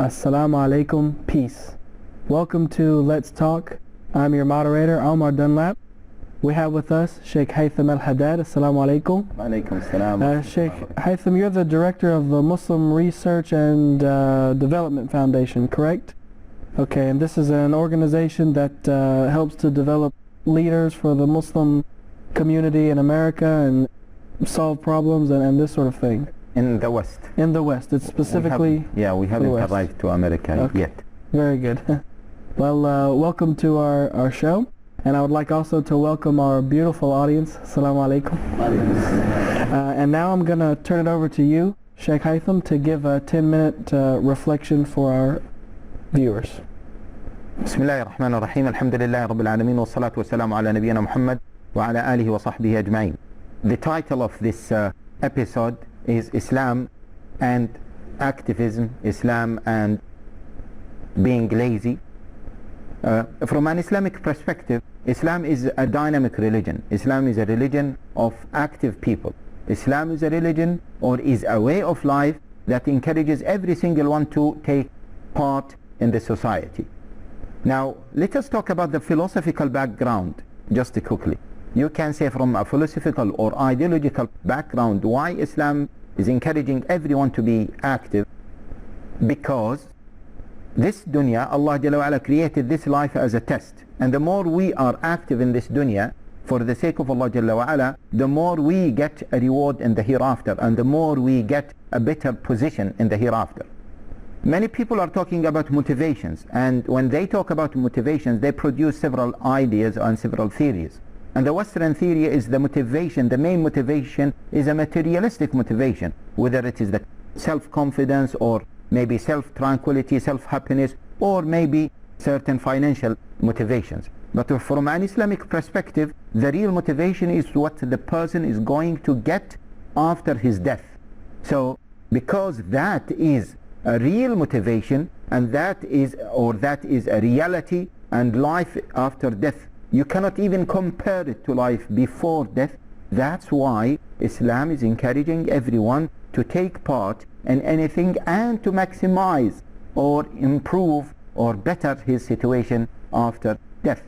Assalamu alaikum, peace. Welcome to Let's Talk. I'm your moderator, Omar Dunlap. We have with us Sheikh Haitham Al Hadad. Assalamu alaikum. Alaikum salam. Sheikh Haitham, you're the director of the Muslim Research and Development Foundation, correct? Okay, and this is an organization that helps to develop leaders for the Muslim community in America and solve problems and this sort of thing. In the West. In the West. It's specifically we haven't arrived to America yet. Very good. Well, welcome to our show. And I would like also to welcome our beautiful audience. Assalamu alaikum. And now I'm going to turn it over to you, Sheikh Haitham, to give a 10-minute reflection for our viewers. بسم الله الرحمن الرحيم الحمد لله رب العالمين والصلاة والسلام على نبينا محمد وعلى آله وصحبه أجمعين. The title of this episode is Islam and Activism, Islam and Being Lazy. From an Islamic perspective, Islam is a dynamic religion. Islam is a religion of active people. Islam is a religion or is a way of life that encourages every single one to take part in the society. Now, let us talk about the philosophical background just quickly. You can say from a philosophical or ideological background why Islam is encouraging everyone to be active. Because this dunya, Allah Jalla wa Ala created this life as a test. And the more we are active in this dunya, for the sake of Allah Jalla wa Ala, the more we get a reward in the hereafter, and the more we get a better position in the hereafter. Many people are talking about motivations, and when they talk about motivations, they produce several ideas and several theories. And the Western theory is the motivation, the main motivation is a materialistic motivation, whether it is the self-confidence or maybe self-tranquility, self-happiness, or maybe certain financial motivations. But from an Islamic perspective, the real motivation is what the person is going to get after his death. So, because that is a real motivation, and that is a reality, and life after death, you cannot even compare it to life before death. That's why Islam is encouraging everyone to take part in anything and to maximize or improve or better his situation after death.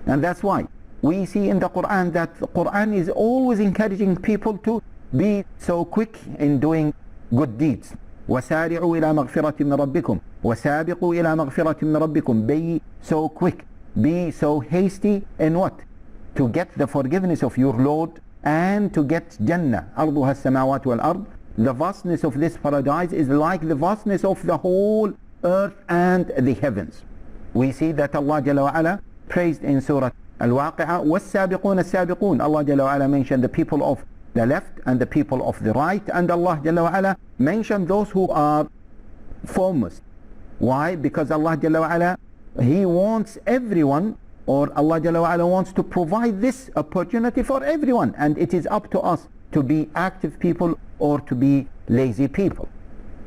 And that's why we see in the Quran that the Quran is always encouraging people to be so quick in doing good deeds. وَسَارِعُوا إِلَى مَغْفِرَةٍ مِّن رَبِّكُمْ وَسَابِقُوا إِلَى مَغْفِرَةٍ مِّن رَبِّكُمْ. Be so quick, be so hasty in what? To get the forgiveness of your Lord and to get Jannah. أَرْضُهَا السَّمَاوَاتُ وَالْأَرْضِ. The vastness of this paradise is like the vastness of the whole earth and the heavens. We see that Allah Jalla wa Ala praised in Surah Al-Waqi'ah, وَالسَّابِقُونَ السَّابِقُونَ. Allah Jalla wa Ala mentioned the people of the left and the people of the right, and Allah Jalla wa Ala mentioned those who are foremost. Why? Because Allah Jalla wa Ala, He wants everyone, or Allah Jalla wa Ala wants to provide this opportunity for everyone, and it is up to us to be active people or to be lazy people.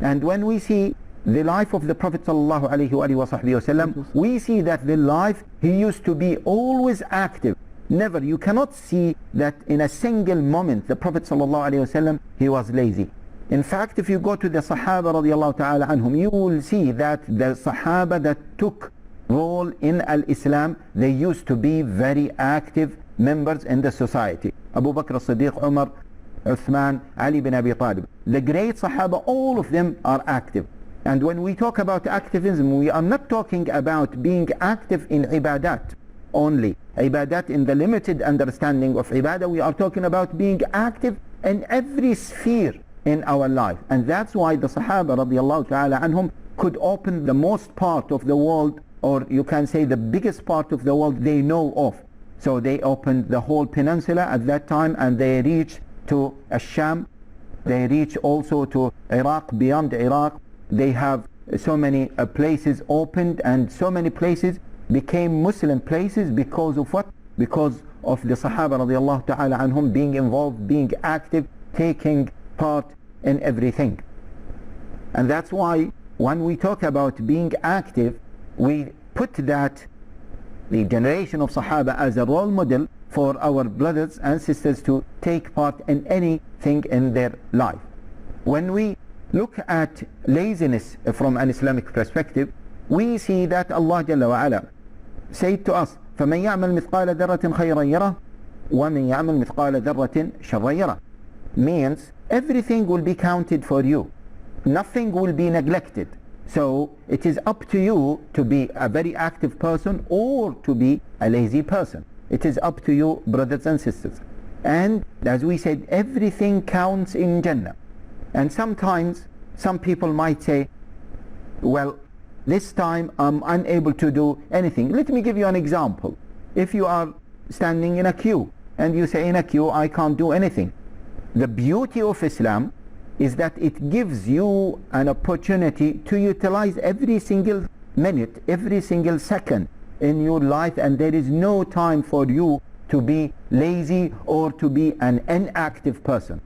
And when we see the life of the Prophet sallallahu alaihi wasallam, we see that the life, he used to be always active. Never, you cannot see that in a single moment the Prophet sallallahu alaihi wasallam, he was lazy. In fact, if you go to the Sahaba radiallahu ta'ala anhum, you will see that the Sahaba that took role in al-Islam, they used to be very active members in the society. Abu Bakr as-Siddiq, Umar, Uthman, Ali bin Abi Talib. The great Sahaba, all of them are active. And when we talk about activism, we are not talking about being active in ibadat only. Ibadat in the limited understanding of ibadah, we are talking about being active in every sphere in our life. And that's why the Sahaba radiallahu ta'ala anhum could open the most part of the world, or you can say the biggest part of the world they know of. So they opened the whole peninsula at that time, and they reached to Sham, they reach also to Iraq, beyond Iraq. They have so many places opened, and so many places became Muslim places because of what? Because of the Sahaba radiallahu ta'ala anhum being involved, being active, taking part in everything. And that's why when we talk about being active, we put that the generation of Sahaba as a role model for our brothers and sisters to take part in anything in their life. When we look at laziness from an Islamic perspective, we see that Allah Jalla wa Ala said to us, فَمَنْ يَعْمَلْ مِثْقَالَ ذَرَّةٍ خَيْرًا يَرَهُ وَمَنْ يَعْمَلْ مِثْقَالَ ذَرَّةٍ شَرًّا يَرَهُ. Means everything will be counted for you. Nothing will be neglected. So it is up to you to be a very active person or to be a lazy person. It is up to you, brothers and sisters. And as we said, everything counts in Jannah. And sometimes some people might say, well, this time I'm unable to do anything. Let me give you an example. If you are standing in a queue and you say, in a queue I can't do anything. The beauty of Islam is that it gives you an opportunity to utilize every single minute, every single second in your life, and there is no time for you to be lazy or to be an inactive person.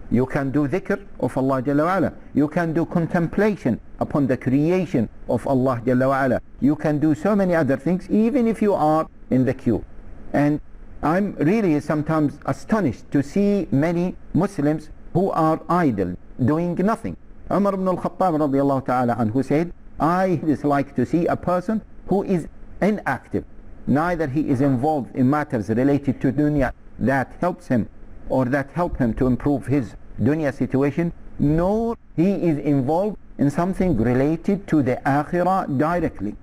You can do dhikr of Allah Jalla wa Ala. You can do contemplation upon the creation of Allah Jalla wa Ala. You can do so many other things even if you are in the queue. And I'm really sometimes astonished to see many Muslims who are idle, doing nothing. Umar ibn al-Khattab radiallahu ta'ala anhu said, I dislike to see a person who is inactive. Neither he is involved in matters related to dunya that helps him or that help him to improve his dunya situation, nor he is involved in something related to the akhirah directly.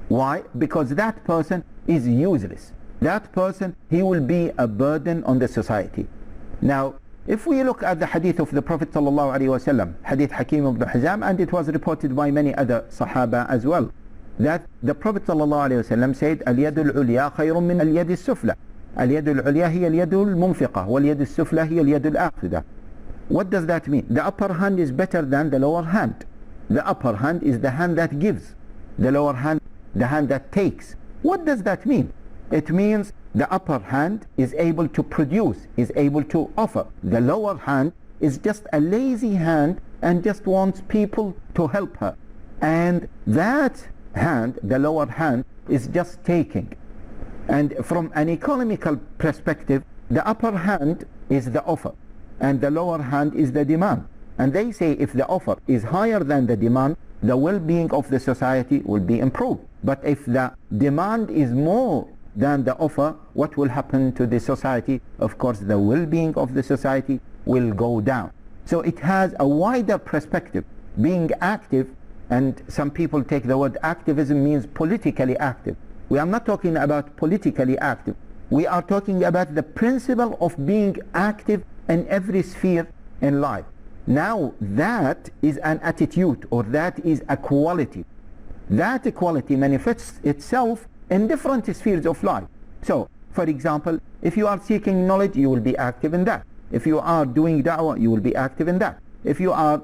Why? Because that person is useless. That person, he will be a burden on the society. Now, if we look at the hadith of the Prophet sallallahu alaihi wasallam, hadith Hakim ibn Hizam, and it was reported by many other Sahaba as well, that the Prophet sallallahu alaihi wasallam said, اليد العليا خير من اليد السفلى. اليد العليا هي اليد المنفقة واليد السفلى هي اليد الآخذة. What does that mean? The upper hand is better than the lower hand. The upper hand is the hand that gives. The lower hand, the hand that takes. What does that mean? It means the upper hand is able to produce, is able to offer. The lower hand is just a lazy hand and just wants people to help her. And that hand, the lower hand, is just taking. And from an economical perspective, the upper hand is the offer and the lower hand is the demand. And they say if the offer is higher than the demand, the well-being of the society will be improved. But if the demand is more than the offer, what will happen to the society? Of course, the well-being of the society will go down. So it has a wider perspective. Being active, and some people take the word activism means politically active. We are not talking about politically active. We are talking about the principle of being active in every sphere in life. Now that is an attitude, or that is a quality. That quality manifests itself in different spheres of life. So, for example, if you are seeking knowledge, you will be active in that. If you are doing da'wah, you will be active in that. If you are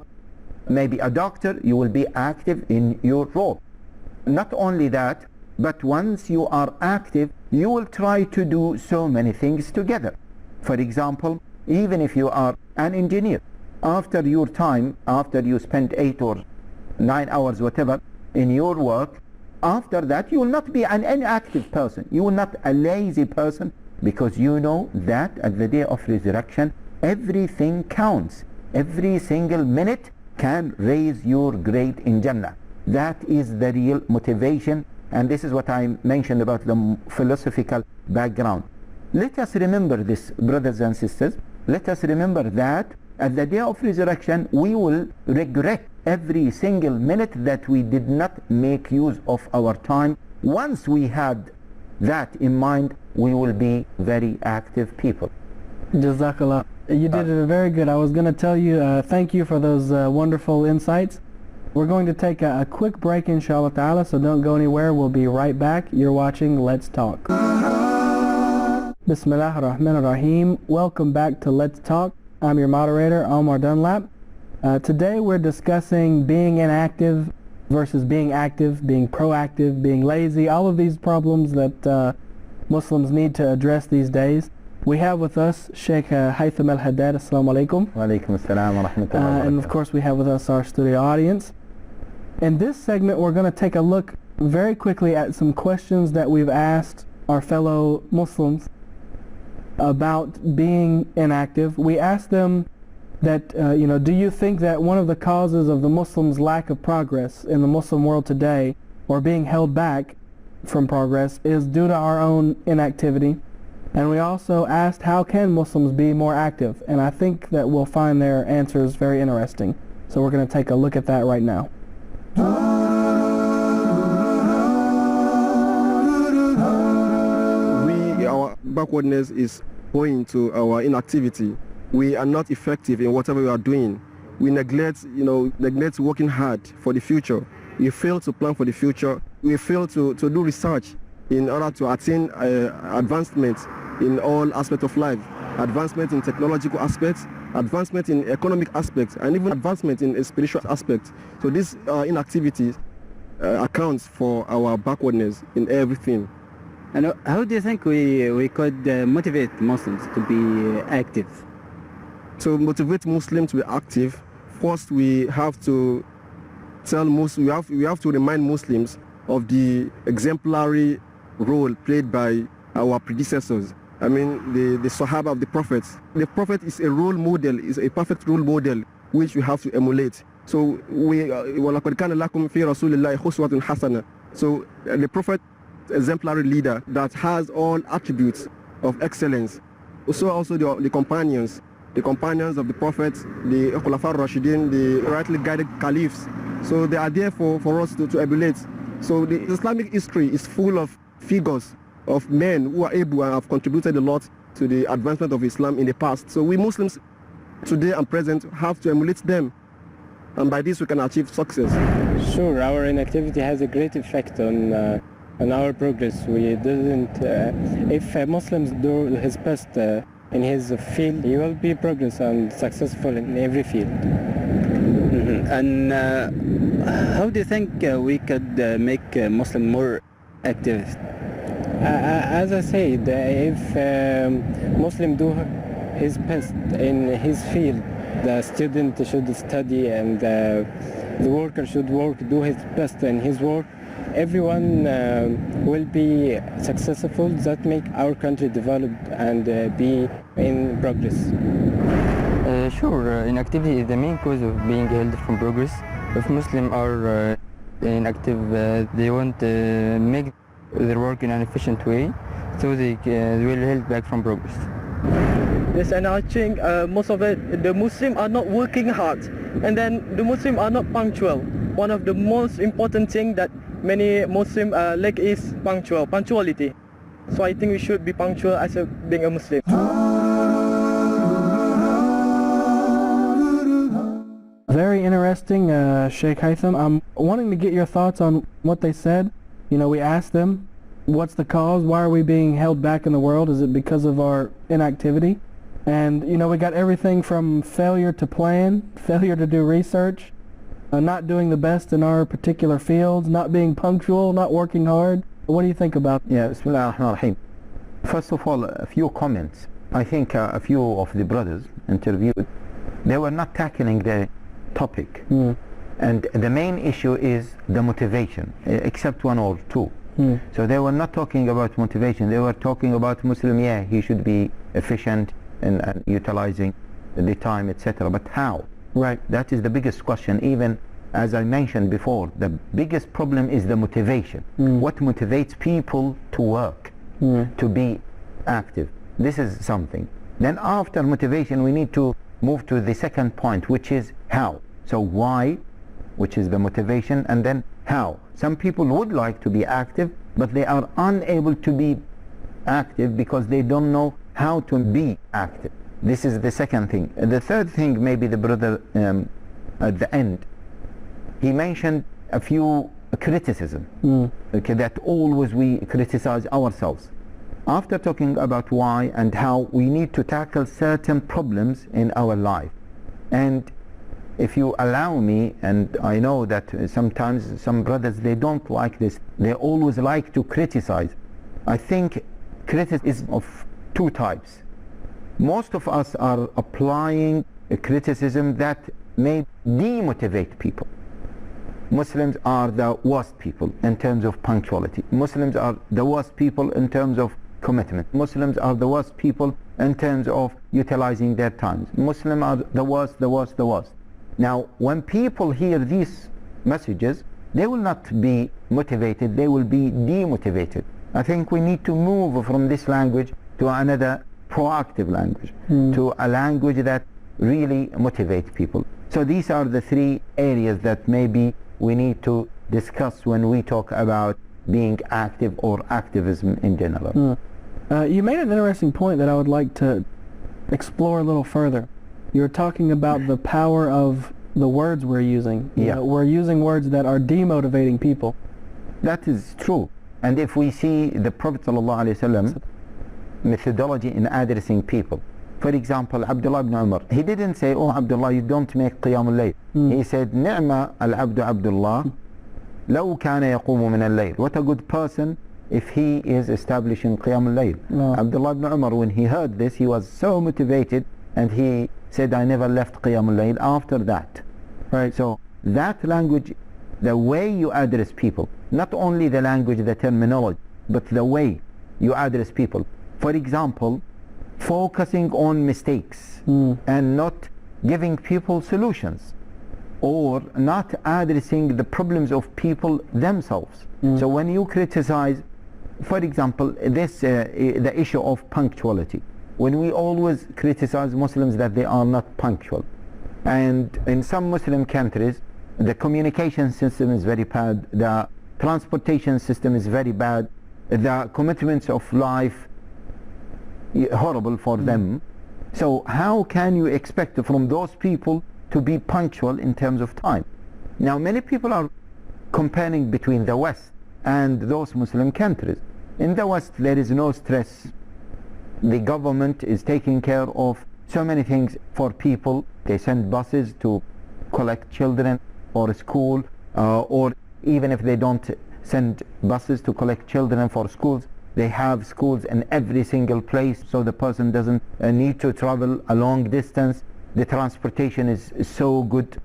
maybe a doctor, you will be active in your role. Not only that, but once you are active, you will try to do so many things together. For example, even if you are an engineer, after your time, after you spend 8 or 9 hours, whatever, in your work, after that you will not be an inactive person. You will not a lazy person, because you know that at the day of resurrection, everything counts. Every single minute can raise your grade in Jannah. That is the real motivation, and this is what I mentioned about the philosophical background. Let us remember this, brothers and sisters. Let us remember that at the day of resurrection, we will regret every single minute that we did not make use of our time. Once we had that in mind, we will be very active people. Jazakallah. You did it very good. I was going to tell you, thank you for those wonderful insights. We're going to take a quick break, inshallah ta'ala, so don't go anywhere. We'll be right back. You're watching Let's Talk. Bismillah ar-Rahman ar-Rahim. Welcome back to Let's Talk. I'm your moderator, Omar Dunlap. Today we're discussing being inactive versus being active, being proactive, being lazy, all of these problems that Muslims need to address these days. We have with us Sheikh Haitham Al Hadad. Assalamu alaikum. Wa alaikum assalam wa rahmatullahi wa barakatuh. And of course we have with us our studio audience. In this segment we're going to take a look very quickly at some questions that we've asked our fellow Muslims about being inactive. We asked them that, do you think that one of the causes of the Muslims' lack of progress in the Muslim world today, or being held back from progress, is due to our own inactivity? And we also asked, how can Muslims be more active? And I think that we'll find their answers very interesting. So we're going to take a look at that right now. Our backwardness is owing to our inactivity. We are not effective in whatever we are doing. We neglect working hard for the future. We fail to plan for the future. We fail to do research in order to attain advancement in all aspects of life. Advancement in technological aspects, advancement in economic aspects, and even advancement in spiritual aspects. So this inactivity accounts for our backwardness in everything. And how do you think we could motivate Muslims to be active? To motivate Muslims to be active, first we have to tell Muslims, we have to remind Muslims of the exemplary role played by our predecessors. I mean, the Sahaba of the Prophets. The Prophet is a role model, is a perfect role model which we have to emulate. So وَلَقَدْ كَانَ لَكُمْ فِي رَسُولِ اللَّهِ خُسْوَةٌ حَسَنَةٌ. So the Prophet, exemplary leader that has all attributes of excellence. Also the companions of the Prophet, the Khulafa Rashidin, the rightly guided caliphs. So they are there for us to emulate. So the Islamic history is full of figures of men who are able and have contributed a lot to the advancement of Islam in the past. So we Muslims today and present have to emulate them, and by this we can achieve success. Sure, our inactivity has a great effect on our progress. We didn't. If Muslims do his best in his field, he will be progress and successful in every field. Mm-hmm. And how do you think we could make Muslim more active? As I said, if Muslim do his best in his field, the student should study and the worker should do his best in his work. Everyone will be successful. That make our country develop and be in progress. Sure, inactivity is the main cause of being held from progress. If Muslims are inactive, they won't make their work in an efficient way, so they will held back from progress. Yes, and I think most of it, the Muslims are not working hard, and then the Muslims are not punctual. One of the most important things that many Muslims lack is punctuality. So I think we should be punctual as being a Muslim. Very interesting, Sheikh Haitham. I'm wanting to get your thoughts on what they said. We asked them, what's the cause? Why are we being held back in the world? Is it because of our inactivity? And, we got everything from failure to plan, failure to do research, not doing the best in our particular fields, not being punctual, not working hard. What do you think about that? Yeah, Bismillah ar-Rahman ar-Rahim. First of all, a few comments. I think a few of the brothers interviewed, they were not tackling the topic. And the main issue is the motivation, except one or two. So they were not talking about motivation. They were talking about Muslim, he should be efficient and utilizing the time, etc. But how? Right. That is the biggest question. Even as I mentioned before, the biggest problem is the motivation. What motivates people to work, to be active? This is something. Then after motivation, we need to move to the second point, which is how. So why, which is the motivation, and then how. Some people would like to be active, but they are unable to be active because they don't know how to be active. This is the second thing. The third thing, maybe the brother at the end, he mentioned a few criticism, okay, that always we criticize ourselves. After talking about why and how, we need to tackle certain problems in our life. And if you allow me, and I know that sometimes some brothers, they don't like this, they always like to criticize. I think criticism is of two types. Most of us are applying a criticism that may demotivate people. Muslims are the worst people in terms of punctuality. Muslims are the worst people in terms of commitment. Muslims are the worst people in terms of utilizing their times. Muslims are the worst, the worst, the worst. Now, when people hear these messages, they will not be motivated, they will be demotivated. I think we need to move from this language to another proactive language, to a language that really motivates people. So these are the three areas that maybe we need to discuss when we talk about being active or activism in general. You made an interesting point that I would like to explore a little further. You were talking about the power of the words we're using. You know, we're using words that are demotivating people. That is true. And if we see the Prophet ﷺ methodology in addressing people, for example, Abdullah ibn Umar, he didn't say, oh Abdullah, you don't make Qiyam al-Layl. He said, Ni'ma al-Abdu Abdullah, law kana yaqumu min al-Layl. What a good person if he is establishing Qiyam al-Layl. Abdullah ibn Umar, when he heard this, he was so motivated, and he said, I never left Qiyam al-Layl after that. Right. So that language, the way you address people, not only the language, the terminology, but the way you address people. For example, focusing on mistakes and not giving people solutions, or not addressing the problems of people themselves. So when you criticize, for example, this the issue of punctuality, when we always criticize Muslims that they are not punctual, and in some Muslim countries the communication system is very bad, the transportation system is very bad, the commitments of life horrible for them. So how can you expect from those people to be punctual in terms of time? Now many people are comparing between the West and those Muslim countries. In the West there is no stress. The government is taking care of so many things for people. They send buses to collect children for school, or even if they don't send buses to collect children for schools, they have schools in every single place, so the person doesn't need to travel a long distance. The transportation is so good,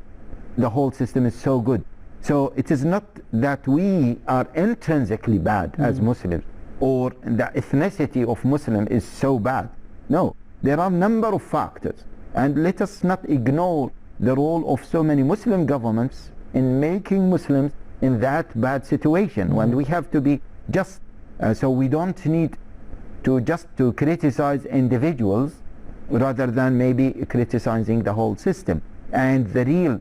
the whole system is so good. So it is not that we are intrinsically bad as Muslims, or the ethnicity of Muslim is so bad. No, there are a number of factors, and let us not ignore the role of so many Muslim governments in making Muslims in that bad situation, when we have to be just. So we don't need to just to criticize individuals rather than maybe criticizing the whole system and the real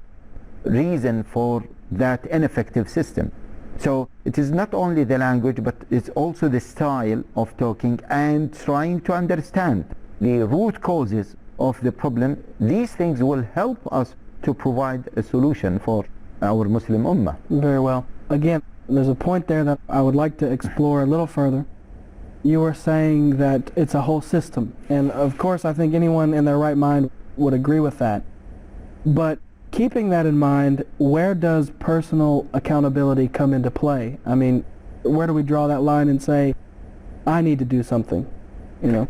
reason for that ineffective system. So it is not only the language, but it's also the style of talking and trying to understand the root causes of the problem. These things will help us to provide a solution for our Muslim Ummah. Very well. Again, there's a point there that I would like to explore a little further. You were saying that it's a whole system, and of course I think anyone in their right mind would agree with that. But keeping that in mind, where does personal accountability come into play? I mean, where do we draw that line and say, I need to do something, you know?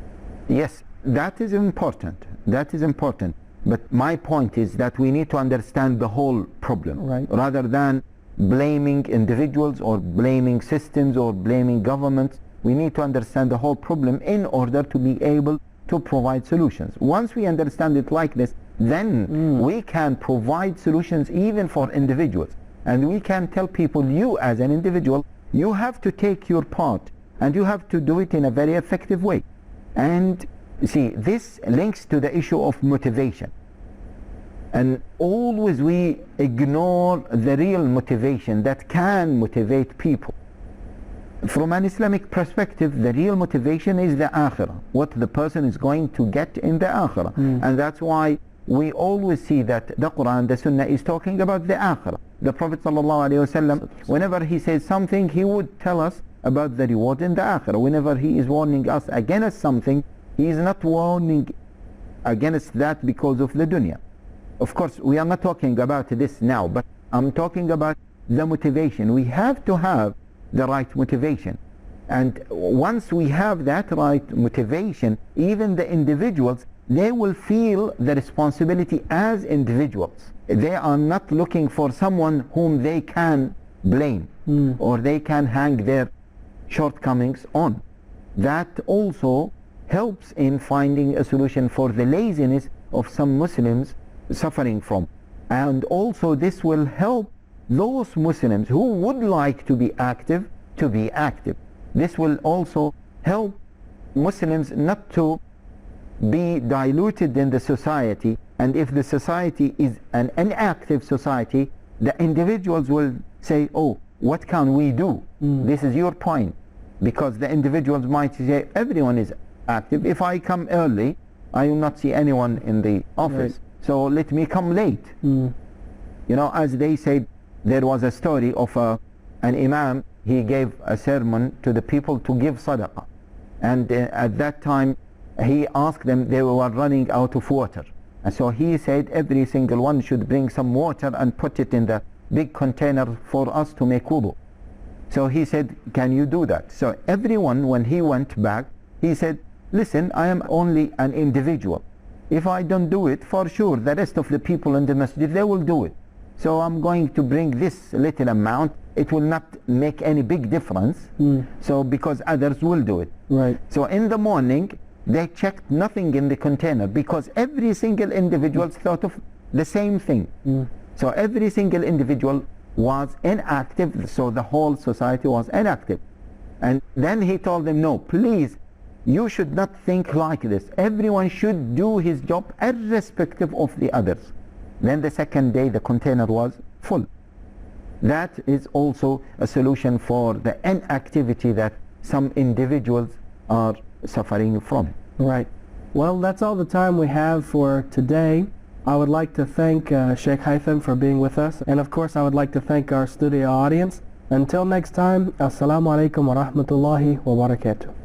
Yes, that is important. That is important. But my point is that we need to understand the whole problem, rather than blaming individuals or blaming systems or blaming governments. We need to understand the whole problem in order to be able to provide solutions. Once we understand it like this, then we can provide solutions even for individuals, and we can tell people, you as an individual, you have to take your part and you have to do it in a very effective way. And see, this links to the issue of motivation, and always we ignore the real motivation that can motivate people. From an Islamic perspective, the real motivation is the akhirah, what the person is going to get in the akhirah. And that's why we always see that the Quran, the Sunnah is talking about the akhirah. The Prophet ﷺ, whenever he says something, he would tell us about the reward in the akhirah. Whenever he is warning us against something, he is not warning against that because of the dunya. Of course, we are not talking about this now, but I'm talking about the motivation. We have to have the right motivation, and once we have that right motivation, even the individuals, they will feel the responsibility as individuals. They are not looking for someone whom they can blame or they can hang their shortcomings on. that also helps in finding a solution for the laziness of some Muslims suffering from. And also this will help those Muslims who would like to be active to be active. This will also help Muslims not to be diluted in the society, and if the society is an inactive society, the individuals will say, oh, what can we do? This is your point, because the individuals might say everyone is active. If I come early, I will not see anyone in the office, so let me come late. You know, as they said, there was a story of an imam. He gave a sermon to the people to give sadaqah, and at that time he asked them, they were running out of water, and so he said every single one should bring some water and put it in the big container for us to make wudu. So he said, can you do that? So everyone, when he went back, he said, listen, I am only an individual. If I don't do it, for sure the rest of the people in the masjid, they will do it. So I'm going to bring this little amount. It will not make any big difference. So because others will do it. Right. So in the morning, they checked nothing in the container, because every single individual thought of the same thing. So every single individual was inactive, so the whole society was inactive. And then he told them, no, please, you should not think like this. Everyone should do his job irrespective of the others. Then the second day the container was full. That is also a solution for the inactivity that some individuals are suffering from. Right. Well, that's all the time we have for today. I would like to thank Sheikh Haitham for being with us, and of course I would like to thank our studio audience. Until next time, Assalamu alaikum wa rahmatullahi wa barakatuh.